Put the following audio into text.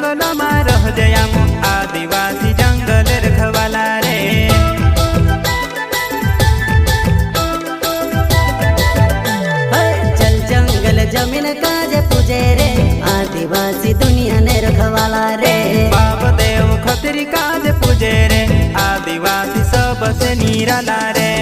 जंगलમાં રહજે આમ आदिवासी जंगल रखवाला रे। चल जंगल जमीन काजे पूजे रे आदिवासी दुनिया ने रखवाला रे। बाप देव खतरी काजे पूजे रे आदिवासी सबसे निराला रे।